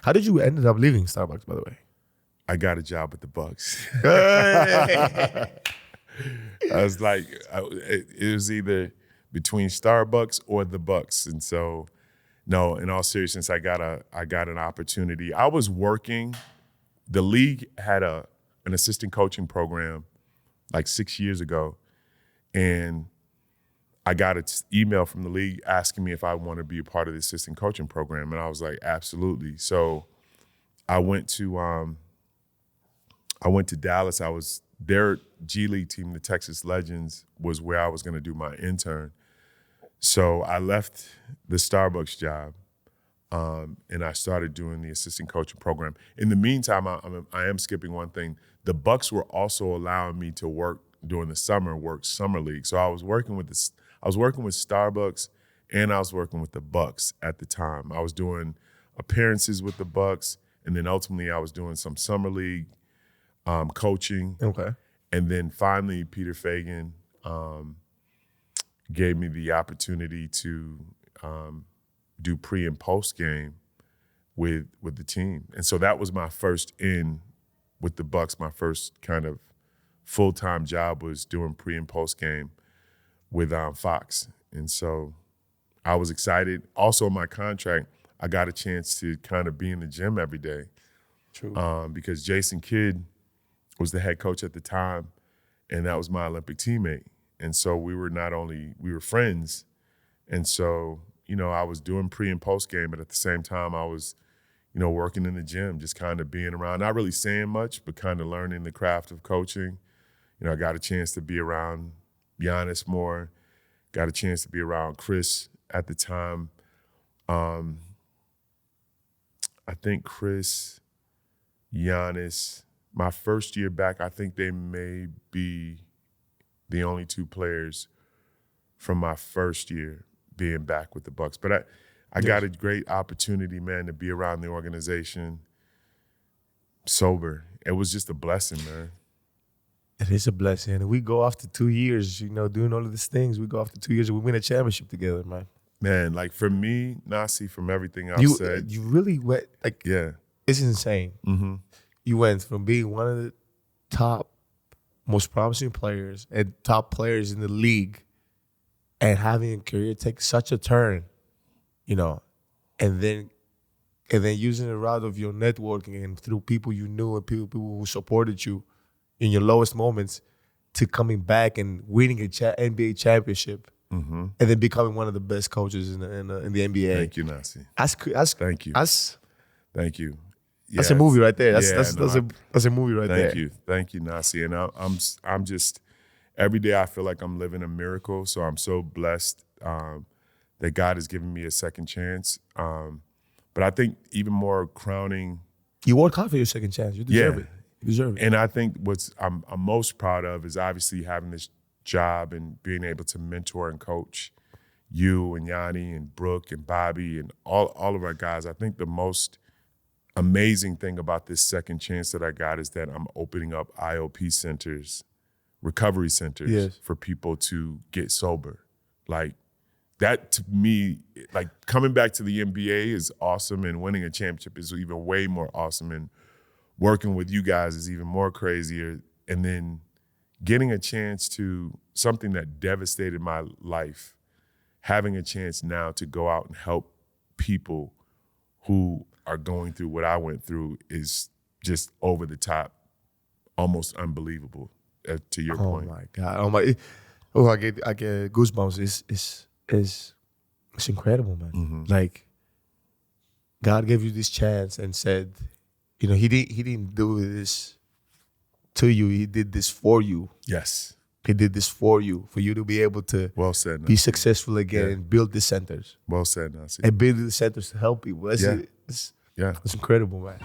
How did you end up leaving Starbucks, by the way? I got a job with the Bucks. Hey. I was like, it was either between Starbucks or the Bucks, and so, no. In all seriousness, I got an opportunity. I was working. The league had an assistant coaching program like 6 years ago, and I got an email from the league asking me if I want to be a part of the assistant coaching program, and I was like, absolutely. So I went to Dallas. I was their G League team, the Texas Legends, was where I was going to do my intern. So I left the Starbucks job, and I started doing the assistant coaching program. In the meantime, I am skipping one thing. The Bucks were also allowing me to work during the summer league. So I was working with Starbucks, and I was working with the Bucks at the time. I was doing appearances with the Bucks, and then ultimately I was doing some summer league coaching. Okay. And then finally, Peter Fagan gave me the opportunity to do pre and post game with the team. And so that was my first in with the Bucks. My first kind of full-time job was doing pre and post game with Fox. And so I was excited. Also in my contract, I got a chance to kind of be in the gym every day. True. Because Jason Kidd was the head coach at the time, and that was my Olympic teammate. And so we were friends. And so, I was doing pre and post game, but at the same time I was, working in the gym, just kind of being around, not really saying much, but kind of learning the craft of coaching. I got a chance to be around Giannis more, got a chance to be around Chris at the time. I think Chris, Giannis, my first year back, I think they may be the only two players from my first year being back with the Bucks. But I got a great opportunity, man, to be around the organization sober. It was just a blessing, man. It is a blessing. And we go after 2 years, doing all of these things. We go after 2 years and we win a championship together, man. Man, like for me, Nasi, from everything I've said. You really went, yeah. It's insane. Mm-hmm. You went from being one of the top, most promising players and top players in the league and having a career take such a turn, and then using the route of your networking and through people you knew and people who supported you in your lowest moments to coming back and winning an NBA championship, mm-hmm. and then becoming one of the best coaches in the NBA. Thank you, Nasi. Thank you. Thank you. That's a movie right there. That's a movie right there. Thank you, Nasi. And I'm just every day I feel like I'm living a miracle. So I'm so blessed that God has given me a second chance. But I think even more crowning, you worked hard for your second chance. You deserve it. You deserve it. And I think what I'm most proud of is obviously having this job and being able to mentor and coach you and Yanni and Brooke and Bobby and all of our guys. I think the most amazing thing about this second chance that I got is that I'm opening up IOP centers, recovery centers for people to get sober. Like that to me, like coming back to the NBA is awesome, and winning a championship is even way more awesome, and working with you guys is even more crazier. And then getting a chance to something that devastated my life, having a chance now to go out and help people who are going through what I went through is just over the top, almost unbelievable. To your point. Oh my God! I get goosebumps. It's incredible, man. Mm-hmm. Like God gave you this chance and said, He didn't do this to you. He did this for you. Yes. He did this for you to be able to well said, be successful again and build the centers. Well said, Nasi. And build the centers to help people. It's incredible, man.